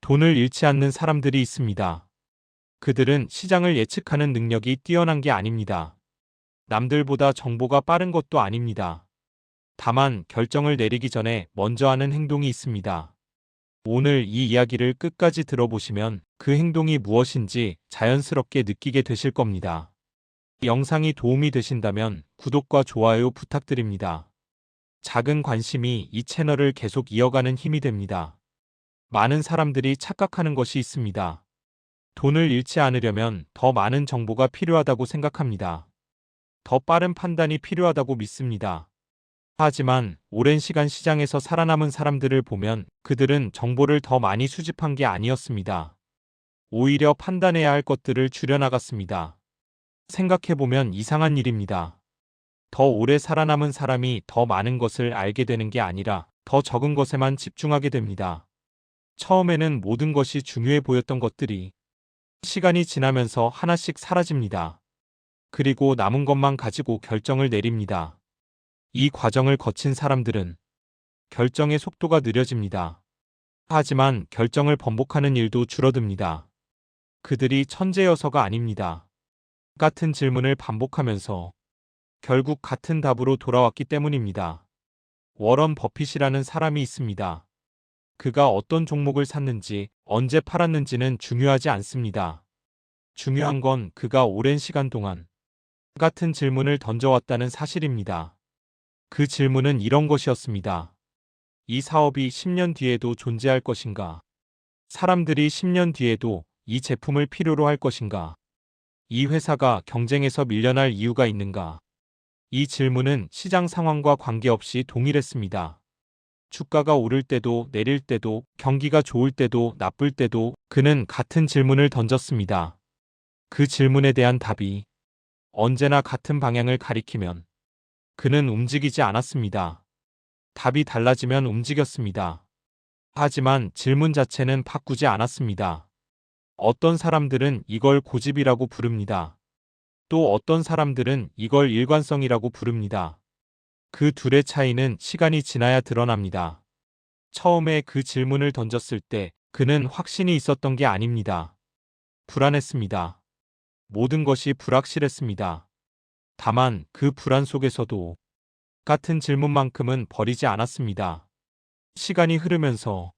돈을 잃지 않는 사람들이 있습니다. 그들은 시장을 예측하는 능력이 뛰어난 게 아닙니다. 남들보다 정보가 빠른 것도 아닙니다. 다만 결정을 내리기 전에 먼저 하는 행동이 있습니다. 오늘 이 이야기를 끝까지 들어보시면 그 행동이 무엇인지 자연스럽게 느끼게 되실 겁니다. 영상이 도움이 되신다면 구독과 좋아요 부탁드립니다. 작은 관심이 이 채널을 계속 이어가는 힘이 됩니다. 많은 사람들이 착각하는 것이 있습니다. 돈을 잃지 않으려면 더 많은 정보가 필요하다고 생각합니다. 더 빠른 판단이 필요하다고 믿습니다. 하지만 오랜 시간 시장에서 살아남은 사람들을 보면 그들은 정보를 더 많이 수집한 게 아니었습니다. 오히려 판단해야 할 것들을 줄여나갔습니다. 생각해보면 이상한 일입니다. 더 오래 살아남은 사람이 더 많은 것을 알게 되는 게 아니라 더 적은 것에만 집중하게 됩니다. 처음에는 모든 것이 중요해 보였던 것들이 시간이 지나면서 하나씩 사라집니다. 그리고 남은 것만 가지고 결정을 내립니다. 이 과정을 거친 사람들은 결정의 속도가 느려집니다. 하지만 결정을 번복하는 일도 줄어듭니다. 그들이 천재여서가 아닙니다. 같은 질문을 반복하면서 결국 같은 답으로 돌아왔기 때문입니다. 워런 버핏이라는 사람이 있습니다. 그가 어떤 종목을 샀는지, 언제 팔았는지는 중요하지 않습니다. 중요한 건 그가 오랜 시간 동안 같은 질문을 던져왔다는 사실입니다. 그 질문은 이런 것이었습니다. 이 사업이 10년 뒤에도 존재할 것인가? 사람들이 10년 뒤에도 이 제품을 필요로 할 것인가? 이 회사가 경쟁에서 밀려날 이유가 있는가? 이 질문은 시장 상황과 관계없이 동일했습니다. 주가가 오를 때도 내릴 때도 경기가 좋을 때도 나쁠 때도 그는 같은 질문을 던졌습니다. 그 질문에 대한 답이 언제나 같은 방향을 가리키면 그는 움직이지 않았습니다. 답이 달라지면 움직였습니다. 하지만 질문 자체는 바꾸지 않았습니다. 어떤 사람들은 이걸 고집이라고 부릅니다. 또 어떤 사람들은 이걸 일관성이라고 부릅니다. 그 둘의 차이는 시간이 지나야 드러납니다. 처음에 그 질문을 던졌을 때 그는 확신이 있었던 게 아닙니다. 불안했습니다. 모든 것이 불확실했습니다. 다만 그 불안 속에서도 같은 질문만큼은 버리지 않았습니다. 시간이 흐르면서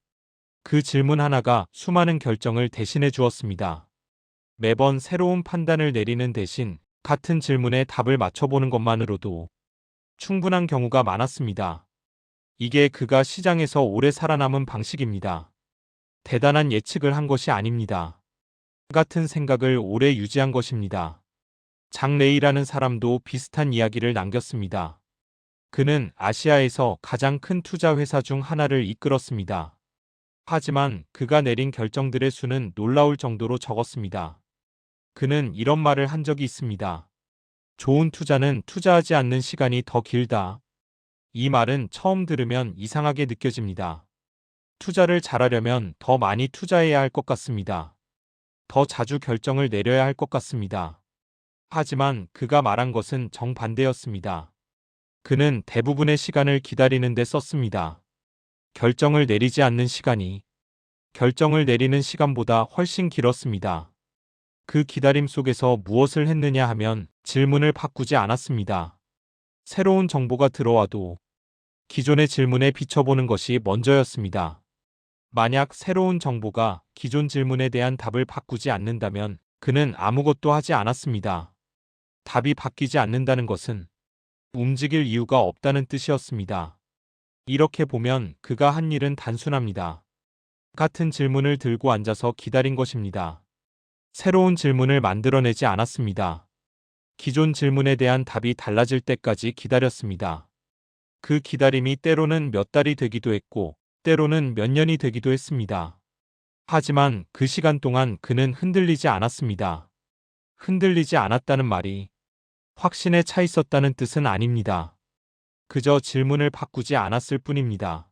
그 질문 하나가 수많은 결정을 대신해 주었습니다. 매번 새로운 판단을 내리는 대신 같은 질문에 답을 맞춰보는 것만으로도 충분한 경우가 많았습니다. 이게 그가 시장에서 오래 살아남은 방식입니다. 대단한 예측을 한 것이 아닙니다. 같은 생각을 오래 유지한 것입니다. 장 레이라는 사람도 비슷한 이야기를 남겼습니다. 그는 아시아에서 가장 큰 투자 회사 중 하나를 이끌었습니다. 하지만 그가 내린 결정들의 수는 놀라울 정도로 적었습니다. 그는 이런 말을 한 적이 있습니다. 좋은 투자는 투자하지 않는 시간이 더 길다. 이 말은 처음 들으면 이상하게 느껴집니다. 투자를 잘하려면 더 많이 투자해야 할 것 같습니다. 더 자주 결정을 내려야 할 것 같습니다. 하지만 그가 말한 것은 정반대였습니다. 그는 대부분의 시간을 기다리는 데 썼습니다. 결정을 내리지 않는 시간이 결정을 내리는 시간보다 훨씬 길었습니다. 그 기다림 속에서 무엇을 했느냐 하면 질문을 바꾸지 않았습니다. 새로운 정보가 들어와도 기존의 질문에 비춰보는 것이 먼저였습니다. 만약 새로운 정보가 기존 질문에 대한 답을 바꾸지 않는다면 그는 아무것도 하지 않았습니다. 답이 바뀌지 않는다는 것은 움직일 이유가 없다는 뜻이었습니다. 이렇게 보면 그가 한 일은 단순합니다. 같은 질문을 들고 앉아서 기다린 것입니다. 새로운 질문을 만들어내지 않았습니다. 기존 질문에 대한 답이 달라질 때까지 기다렸습니다. 그 기다림이 때로는 몇 달이 되기도 했고 때로는 몇 년이 되기도 했습니다. 하지만 그 시간 동안 그는 흔들리지 않았습니다. 흔들리지 않았다는 말이 확신에 차 있었다는 뜻은 아닙니다. 그저 질문을 바꾸지 않았을 뿐입니다.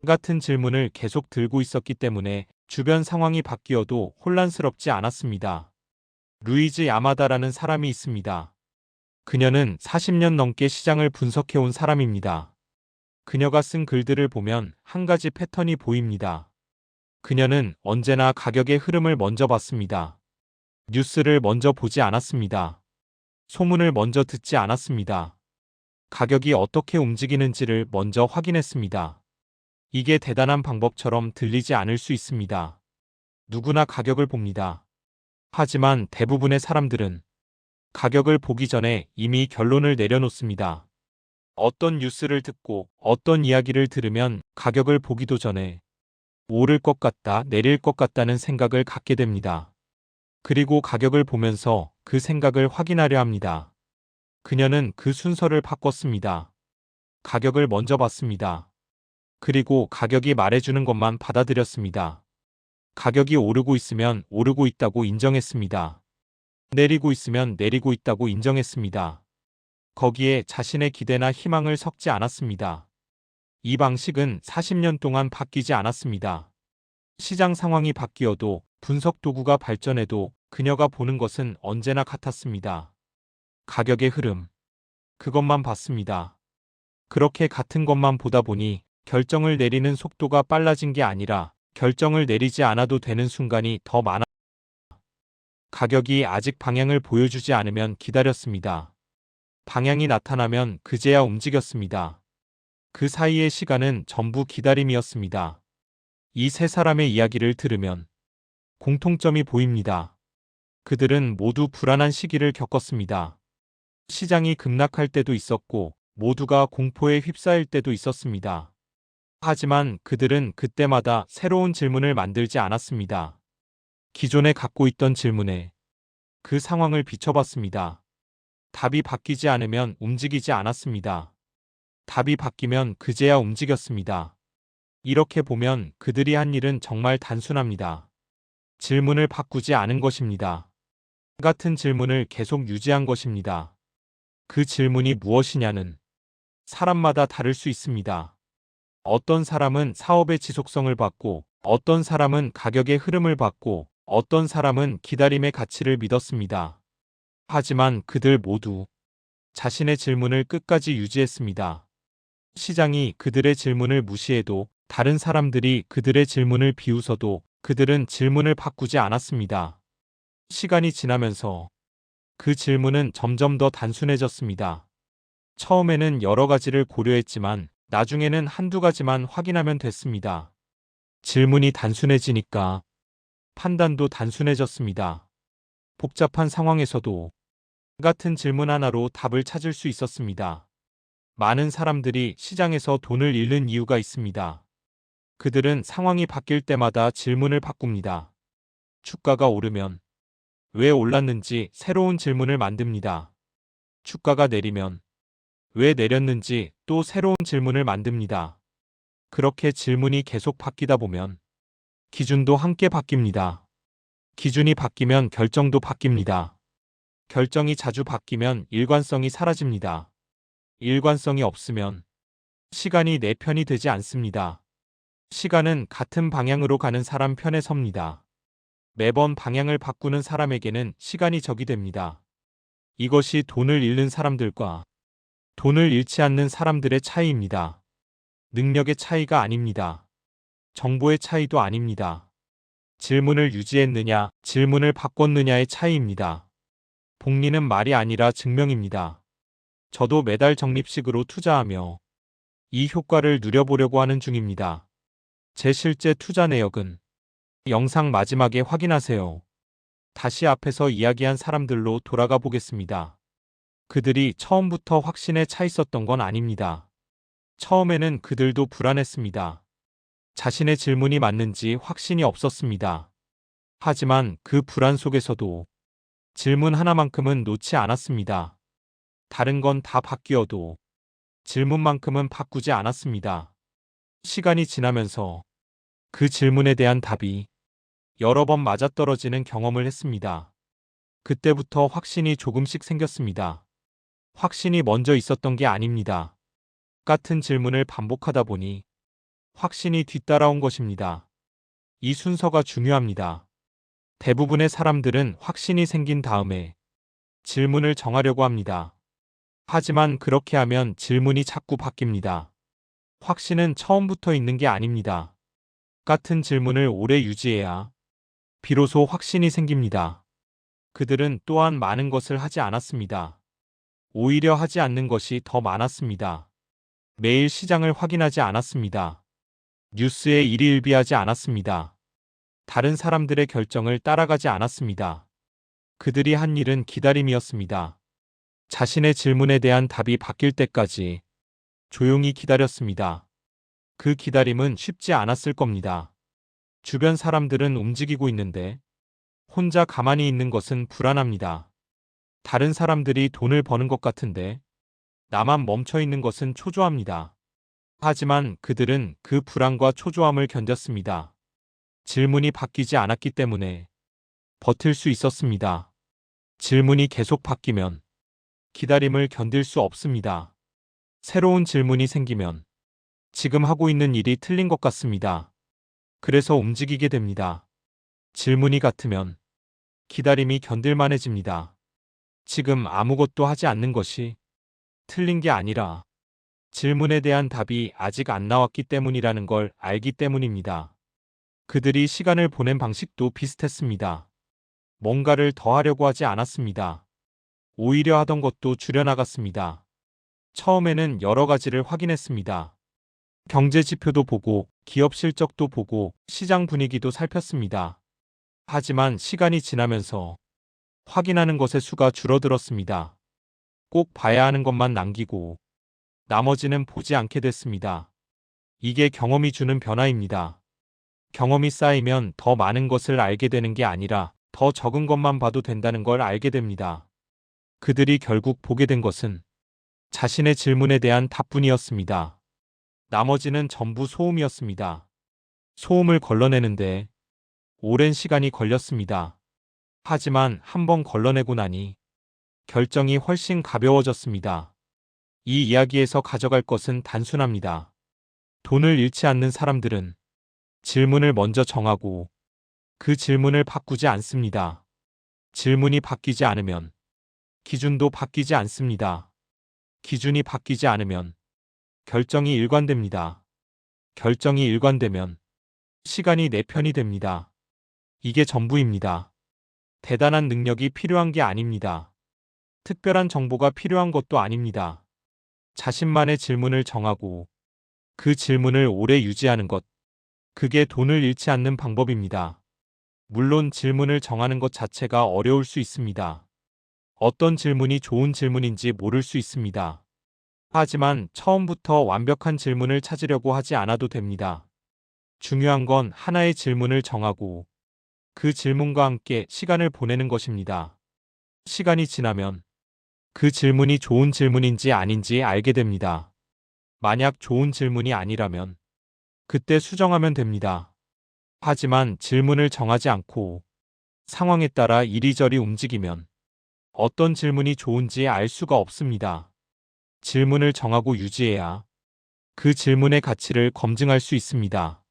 같은 질문을 계속 들고 있었기 때문에 주변 상황이 바뀌어도 혼란스럽지 않았습니다. 루이즈 야마다라는 사람이 있습니다. 그녀는 40년 넘게 시장을 분석해온 사람입니다. 그녀가 쓴 글들을 보면 한 가지 패턴이 보입니다. 그녀는 언제나 가격의 흐름을 먼저 봤습니다. 뉴스를 먼저 보지 않았습니다. 소문을 먼저 듣지 않았습니다. 가격이 어떻게 움직이는지를 먼저 확인했습니다. 이게 대단한 방법처럼 들리지 않을 수 있습니다. 누구나 가격을 봅니다. 하지만 대부분의 사람들은 가격을 보기 전에 이미 결론을 내려놓습니다. 어떤 뉴스를 듣고 어떤 이야기를 들으면 가격을 보기도 전에 오를 것 같다, 내릴 것 같다는 생각을 갖게 됩니다. 그리고 가격을 보면서 그 생각을 확인하려 합니다. 그녀는 그 순서를 바꿨습니다. 가격을 먼저 봤습니다. 그리고 가격이 말해주는 것만 받아들였습니다. 가격이 오르고 있으면 오르고 있다고 인정했습니다. 내리고 있으면 내리고 있다고 인정했습니다. 거기에 자신의 기대나 희망을 섞지 않았습니다. 이 방식은 40년 동안 바뀌지 않았습니다. 시장 상황이 바뀌어도 분석 도구가 발전해도 그녀가 보는 것은 언제나 같았습니다. 가격의 흐름. 그것만 봤습니다. 그렇게 같은 것만 보다 보니 결정을 내리는 속도가 빨라진 게 아니라 결정을 내리지 않아도 되는 순간이 더 많아. 가격이 아직 방향을 보여주지 않으면 기다렸습니다. 방향이 나타나면 그제야 움직였습니다. 그 사이의 시간은 전부 기다림이었습니다. 이 세 사람의 이야기를 들으면 공통점이 보입니다. 그들은 모두 불안한 시기를 겪었습니다. 시장이 급락할 때도 있었고 모두가 공포에 휩싸일 때도 있었습니다. 하지만 그들은 그때마다 새로운 질문을 만들지 않았습니다. 기존에 갖고 있던 질문에 그 상황을 비춰봤습니다. 답이 바뀌지 않으면 움직이지 않았습니다. 답이 바뀌면 그제야 움직였습니다. 이렇게 보면 그들이 한 일은 정말 단순합니다. 질문을 바꾸지 않은 것입니다. 같은 질문을 계속 유지한 것입니다. 그 질문이 무엇이냐는 사람마다 다를 수 있습니다. 어떤 사람은 사업의 지속성을 받고, 어떤 사람은 가격의 흐름을 받고, 어떤 사람은 기다림의 가치를 믿었습니다. 하지만 그들 모두 자신의 질문을 끝까지 유지했습니다. 시장이 그들의 질문을 무시해도, 다른 사람들이 그들의 질문을 비웃어도 그들은 질문을 바꾸지 않았습니다. 시간이 지나면서 그 질문은 점점 더 단순해졌습니다. 처음에는 여러 가지를 고려했지만 나중에는 한두 가지만 확인하면 됐습니다. 질문이 단순해지니까 판단도 단순해졌습니다. 복잡한 상황에서도 같은 질문 하나로 답을 찾을 수 있었습니다. 많은 사람들이 시장에서 돈을 잃는 이유가 있습니다. 그들은 상황이 바뀔 때마다 질문을 바꿉니다. 주가가 오르면 왜 올랐는지 새로운 질문을 만듭니다. 주가가 내리면 왜 내렸는지 또 새로운 질문을 만듭니다. 그렇게 질문이 계속 바뀌다 보면 기준도 함께 바뀝니다. 기준이 바뀌면 결정도 바뀝니다. 결정이 자주 바뀌면 일관성이 사라집니다. 일관성이 없으면 시간이 내 편이 되지 않습니다. 시간은 같은 방향으로 가는 사람 편에 섭니다. 매번 방향을 바꾸는 사람에게는 시간이 적이 됩니다. 이것이 돈을 잃는 사람들과 돈을 잃지 않는 사람들의 차이입니다. 능력의 차이가 아닙니다. 정보의 차이도 아닙니다. 질문을 유지했느냐, 질문을 바꿨느냐의 차이입니다. 복리는 말이 아니라 증명입니다. 저도 매달 적립식으로 투자하며 이 효과를 누려보려고 하는 중입니다. 제 실제 투자 내역은 영상 마지막에 확인하세요. 다시 앞에서 이야기한 사람들로 돌아가 보겠습니다. 그들이 처음부터 확신에 차 있었던 건 아닙니다. 처음에는 그들도 불안했습니다. 자신의 질문이 맞는지 확신이 없었습니다. 하지만 그 불안 속에서도 질문 하나만큼은 놓지 않았습니다. 다른 건 다 바뀌어도 질문만큼은 바꾸지 않았습니다. 시간이 지나면서 그 질문에 대한 답이 여러 번 맞아떨어지는 경험을 했습니다. 그때부터 확신이 조금씩 생겼습니다. 확신이 먼저 있었던 게 아닙니다. 같은 질문을 반복하다 보니 확신이 뒤따라온 것입니다. 이 순서가 중요합니다. 대부분의 사람들은 확신이 생긴 다음에 질문을 정하려고 합니다. 하지만 그렇게 하면 질문이 자꾸 바뀝니다. 확신은 처음부터 있는 게 아닙니다. 같은 질문을 오래 유지해야 비로소 확신이 생깁니다. 그들은 또한 많은 것을 하지 않았습니다. 오히려 하지 않는 것이 더 많았습니다. 매일 시장을 확인하지 않았습니다. 뉴스에 일희일비하지 않았습니다. 다른 사람들의 결정을 따라가지 않았습니다. 그들이 한 일은 기다림이었습니다. 자신의 질문에 대한 답이 바뀔 때까지 조용히 기다렸습니다. 그 기다림은 쉽지 않았을 겁니다. 주변 사람들은 움직이고 있는데 혼자 가만히 있는 것은 불안합니다. 다른 사람들이 돈을 버는 것 같은데 나만 멈춰 있는 것은 초조합니다. 하지만 그들은 그 불안과 초조함을 견뎠습니다. 질문이 바뀌지 않았기 때문에 버틸 수 있었습니다. 질문이 계속 바뀌면 기다림을 견딜 수 없습니다. 새로운 질문이 생기면 지금 하고 있는 일이 틀린 것 같습니다. 그래서 움직이게 됩니다. 질문이 같으면 기다림이 견딜만해집니다. 지금 아무것도 하지 않는 것이 틀린 게 아니라 질문에 대한 답이 아직 안 나왔기 때문이라는 걸 알기 때문입니다. 그들이 시간을 보낸 방식도 비슷했습니다. 뭔가를 더 하려고 하지 않았습니다. 오히려 하던 것도 줄여나갔습니다. 처음에는 여러 가지를 확인했습니다. 경제 지표도 보고, 기업 실적도 보고, 시장 분위기도 살폈습니다. 하지만 시간이 지나면서 확인하는 것의 수가 줄어들었습니다. 꼭 봐야 하는 것만 남기고 나머지는 보지 않게 됐습니다. 이게 경험이 주는 변화입니다. 경험이 쌓이면 더 많은 것을 알게 되는 게 아니라 더 적은 것만 봐도 된다는 걸 알게 됩니다. 그들이 결국 보게 된 것은 자신의 질문에 대한 답뿐이었습니다. 나머지는 전부 소음이었습니다. 소음을 걸러내는데 오랜 시간이 걸렸습니다. 하지만 한번 걸러내고 나니 결정이 훨씬 가벼워졌습니다. 이 이야기에서 가져갈 것은 단순합니다. 돈을 잃지 않는 사람들은 질문을 먼저 정하고 그 질문을 바꾸지 않습니다. 질문이 바뀌지 않으면 기준도 바뀌지 않습니다. 기준이 바뀌지 않으면 결정이 일관됩니다. 결정이 일관되면 시간이 내 편이 됩니다. 이게 전부입니다. 대단한 능력이 필요한 게 아닙니다. 특별한 정보가 필요한 것도 아닙니다. 자신만의 질문을 정하고 그 질문을 오래 유지하는 것, 그게 돈을 잃지 않는 방법입니다. 물론 질문을 정하는 것 자체가 어려울 수 있습니다. 어떤 질문이 좋은 질문인지 모를 수 있습니다. 하지만 처음부터 완벽한 질문을 찾으려고 하지 않아도 됩니다. 중요한 건 하나의 질문을 정하고 그 질문과 함께 시간을 보내는 것입니다. 시간이 지나면 그 질문이 좋은 질문인지 아닌지 알게 됩니다. 만약 좋은 질문이 아니라면 그때 수정하면 됩니다. 하지만 질문을 정하지 않고 상황에 따라 이리저리 움직이면 어떤 질문이 좋은지 알 수가 없습니다. 질문을 정하고 유지해야 그 질문의 가치를 검증할 수 있습니다.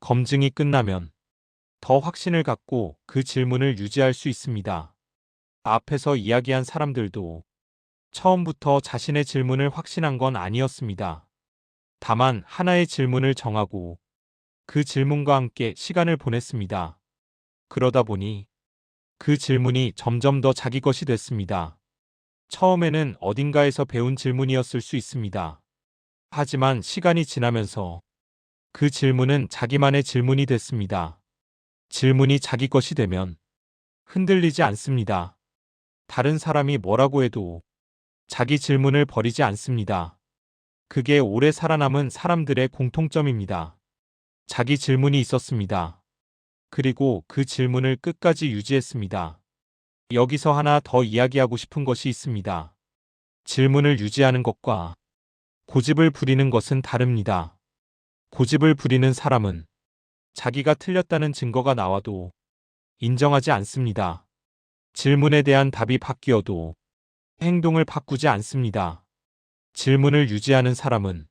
검증이 끝나면 더 확신을 갖고 그 질문을 유지할 수 있습니다. 앞에서 이야기한 사람들도 처음부터 자신의 질문을 확신한 건 아니었습니다. 다만 하나의 질문을 정하고 그 질문과 함께 시간을 보냈습니다. 그러다 보니 그 질문이 점점 더 자기 것이 됐습니다. 처음에는 어딘가에서 배운 질문이었을 수 있습니다. 하지만 시간이 지나면서 그 질문은 자기만의 질문이 됐습니다. 질문이 자기 것이 되면 흔들리지 않습니다. 다른 사람이 뭐라고 해도 자기 질문을 버리지 않습니다. 그게 오래 살아남은 사람들의 공통점입니다. 자기 질문이 있었습니다. 그리고 그 질문을 끝까지 유지했습니다. 여기서 하나 더 이야기하고 싶은 것이 있습니다. 질문을 유지하는 것과 고집을 부리는 것은 다릅니다. 고집을 부리는 사람은 자기가 틀렸다는 증거가 나와도 인정하지 않습니다. 질문에 대한 답이 바뀌어도 행동을 바꾸지 않습니다. 질문을 유지하는 사람은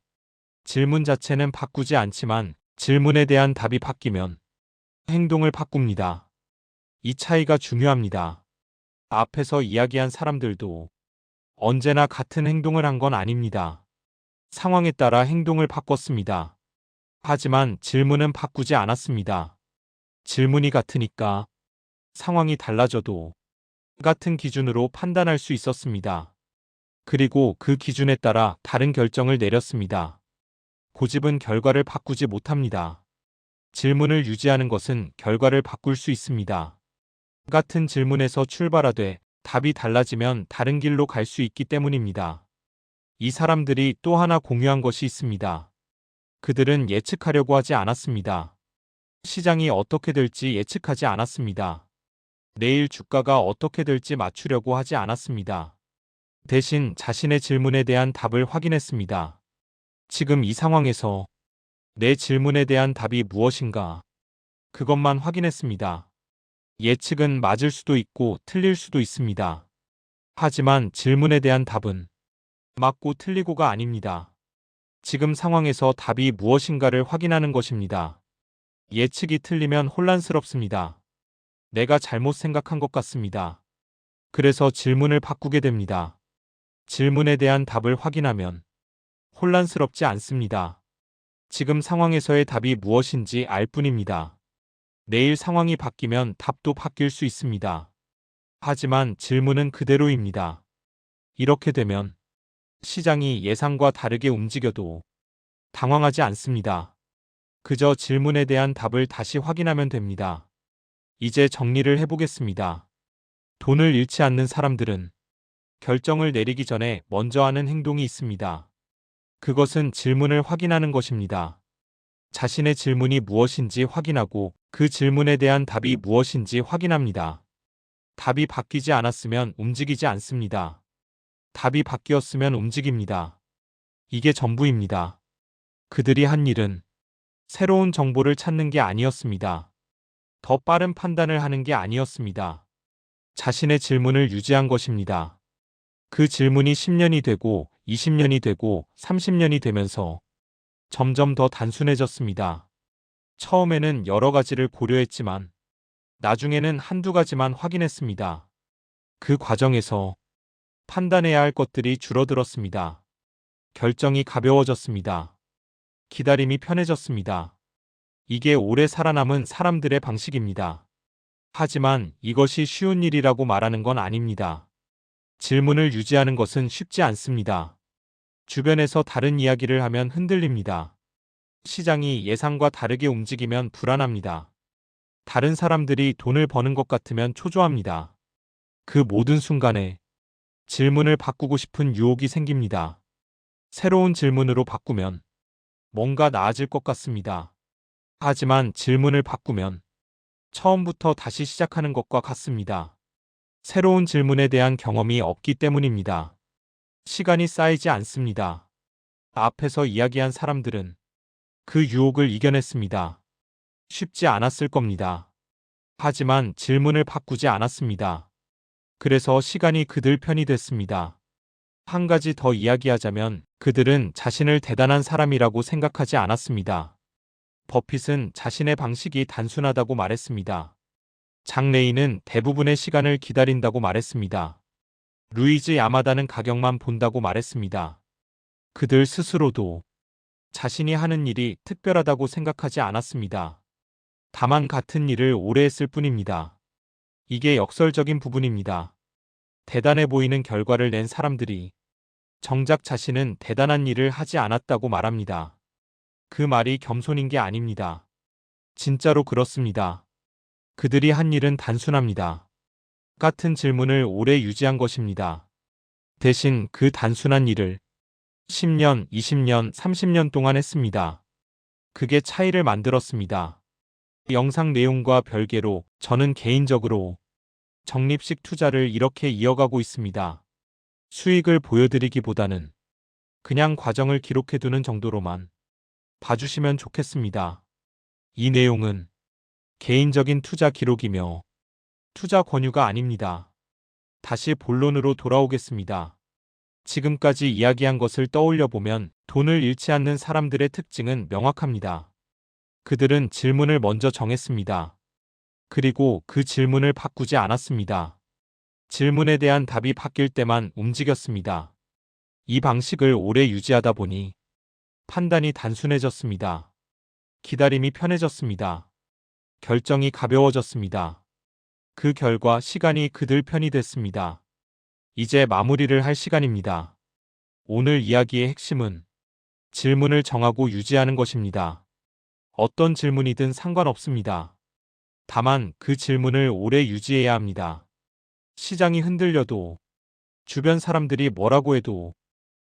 질문 자체는 바꾸지 않지만 질문에 대한 답이 바뀌면 행동을 바꿉니다. 이 차이가 중요합니다. 앞에서 이야기한 사람들도 언제나 같은 행동을 한 건 아닙니다. 상황에 따라 행동을 바꿨습니다. 하지만 질문은 바꾸지 않았습니다. 질문이 같으니까 상황이 달라져도 같은 기준으로 판단할 수 있었습니다. 그리고 그 기준에 따라 다른 결정을 내렸습니다. 고집은 결과를 바꾸지 못합니다. 질문을 유지하는 것은 결과를 바꿀 수 있습니다. 같은 질문에서 출발하되 답이 달라지면 다른 길로 갈 수 있기 때문입니다. 이 사람들이 또 하나 공유한 것이 있습니다. 그들은 예측하려고 하지 않았습니다. 시장이 어떻게 될지 예측하지 않았습니다. 내일 주가가 어떻게 될지 맞추려고 하지 않았습니다. 대신 자신의 질문에 대한 답을 확인했습니다. 지금 이 상황에서 내 질문에 대한 답이 무엇인가? 그것만 확인했습니다. 예측은 맞을 수도 있고 틀릴 수도 있습니다. 하지만 질문에 대한 답은 맞고 틀리고가 아닙니다. 지금 상황에서 답이 무엇인가를 확인하는 것입니다. 예측이 틀리면 혼란스럽습니다. 내가 잘못 생각한 것 같습니다. 그래서 질문을 바꾸게 됩니다. 질문에 대한 답을 확인하면 혼란스럽지 않습니다. 지금 상황에서의 답이 무엇인지 알 뿐입니다. 내일 상황이 바뀌면 답도 바뀔 수 있습니다. 하지만 질문은 그대로입니다. 이렇게 되면 시장이 예상과 다르게 움직여도 당황하지 않습니다. 그저 질문에 대한 답을 다시 확인하면 됩니다. 이제 정리를 해보겠습니다. 돈을 잃지 않는 사람들은 결정을 내리기 전에 먼저 하는 행동이 있습니다. 그것은 질문을 확인하는 것입니다. 자신의 질문이 무엇인지 확인하고 그 질문에 대한 답이 무엇인지 확인합니다. 답이 바뀌지 않았으면 움직이지 않습니다. 답이 바뀌었으면 움직입니다. 이게 전부입니다. 그들이 한 일은 새로운 정보를 찾는 게 아니었습니다. 더 빠른 판단을 하는 게 아니었습니다. 자신의 질문을 유지한 것입니다. 그 질문이 10년이 되고 20년이 되고 30년이 되면서 점점 더 단순해졌습니다. 처음에는 여러 가지를 고려했지만 나중에는 한두 가지만 확인했습니다. 그 과정에서 판단해야 할 것들이 줄어들었습니다. 결정이 가벼워졌습니다. 기다림이 편해졌습니다. 이게 오래 살아남은 사람들의 방식입니다. 하지만 이것이 쉬운 일이라고 말하는 건 아닙니다. 질문을 유지하는 것은 쉽지 않습니다. 주변에서 다른 이야기를 하면 흔들립니다. 시장이 예상과 다르게 움직이면 불안합니다. 다른 사람들이 돈을 버는 것 같으면 초조합니다. 그 모든 순간에 질문을 바꾸고 싶은 유혹이 생깁니다. 새로운 질문으로 바꾸면 뭔가 나아질 것 같습니다. 하지만 질문을 바꾸면 처음부터 다시 시작하는 것과 같습니다. 새로운 질문에 대한 경험이 없기 때문입니다. 시간이 쌓이지 않습니다. 앞에서 이야기한 사람들은 그 유혹을 이겨냈습니다. 쉽지 않았을 겁니다. 하지만 질문을 바꾸지 않았습니다. 그래서 시간이 그들 편이 됐습니다. 한 가지 더 이야기하자면 그들은 자신을 대단한 사람이라고 생각하지 않았습니다. 버핏은 자신의 방식이 단순하다고 말했습니다. 장 레이는 대부분의 시간을 기다린다고 말했습니다. 루이즈 야마다는 가격만 본다고 말했습니다. 그들 스스로도 자신이 하는 일이 특별하다고 생각하지 않았습니다. 다만 같은 일을 오래 했을 뿐입니다. 이게 역설적인 부분입니다. 대단해 보이는 결과를 낸 사람들이 정작 자신은 대단한 일을 하지 않았다고 말합니다. 그 말이 겸손인 게 아닙니다. 진짜로 그렇습니다. 그들이 한 일은 단순합니다. 같은 질문을 오래 유지한 것입니다. 대신 그 단순한 일을 10년, 20년, 30년 동안 했습니다. 그게 차이를 만들었습니다. 영상 내용과 별개로 저는 개인적으로 적립식 투자를 이렇게 이어가고 있습니다. 수익을 보여드리기보다는 그냥 과정을 기록해두는 정도로만 봐주시면 좋겠습니다. 이 내용은 개인적인 투자 기록이며 투자 권유가 아닙니다. 다시 본론으로 돌아오겠습니다. 지금까지 이야기한 것을 떠올려 보면 돈을 잃지 않는 사람들의 특징은 명확합니다. 그들은 질문을 먼저 정했습니다. 그리고 그 질문을 바꾸지 않았습니다. 질문에 대한 답이 바뀔 때만 움직였습니다. 이 방식을 오래 유지하다 보니 판단이 단순해졌습니다. 기다림이 편해졌습니다. 결정이 가벼워졌습니다. 그 결과 시간이 그들 편이 됐습니다. 이제 마무리를 할 시간입니다. 오늘 이야기의 핵심은 질문을 정하고 유지하는 것입니다. 어떤 질문이든 상관없습니다. 다만 그 질문을 오래 유지해야 합니다. 시장이 흔들려도, 주변 사람들이 뭐라고 해도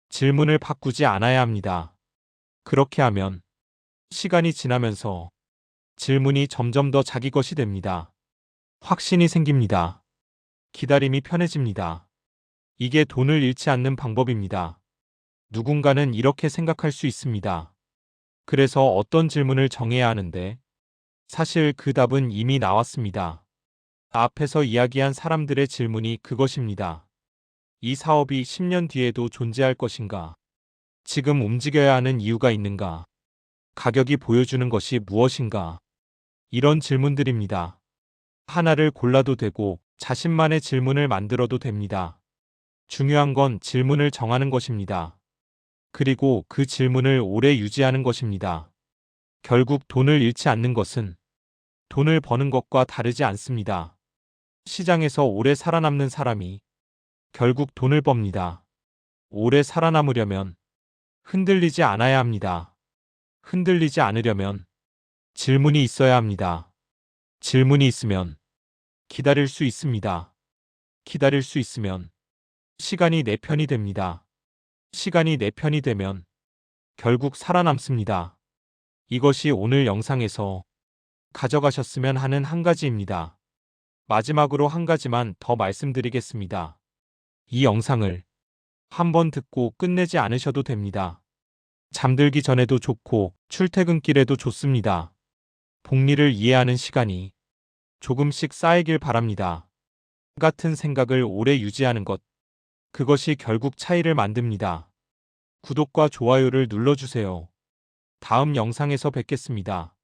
질문을 바꾸지 않아야 합니다. 그렇게 하면 시간이 지나면서 질문이 점점 더 자기 것이 됩니다. 확신이 생깁니다. 기다림이 편해집니다. 이게 돈을 잃지 않는 방법입니다. 누군가는 이렇게 생각할 수 있습니다. 그래서 어떤 질문을 정해야 하는데, 사실 그 답은 이미 나왔습니다. 앞에서 이야기한 사람들의 질문이 그것입니다. 이 사업이 10년 뒤에도 존재할 것인가? 지금 움직여야 하는 이유가 있는가? 가격이 보여주는 것이 무엇인가? 이런 질문들입니다. 하나를 골라도 되고 자신만의 질문을 만들어도 됩니다. 중요한 건 질문을 정하는 것입니다. 그리고 그 질문을 오래 유지하는 것입니다. 결국 돈을 잃지 않는 것은 돈을 버는 것과 다르지 않습니다. 시장에서 오래 살아남는 사람이 결국 돈을 법니다. 오래 살아남으려면 흔들리지 않아야 합니다. 흔들리지 않으려면 질문이 있어야 합니다. 질문이 있으면 기다릴 수 있습니다. 기다릴 수 있으면 시간이 내 편이 됩니다. 시간이 내 편이 되면 결국 살아남습니다. 이것이 오늘 영상에서 가져가셨으면 하는 한 가지입니다. 마지막으로 한 가지만 더 말씀드리겠습니다. 이 영상을 한번 듣고 끝내지 않으셔도 됩니다. 잠들기 전에도 좋고 출퇴근길에도 좋습니다. 복리를 이해하는 시간이 조금씩 쌓이길 바랍니다. 같은 생각을 오래 유지하는 것, 그것이 결국 차이를 만듭니다. 구독과 좋아요를 눌러주세요. 다음 영상에서 뵙겠습니다.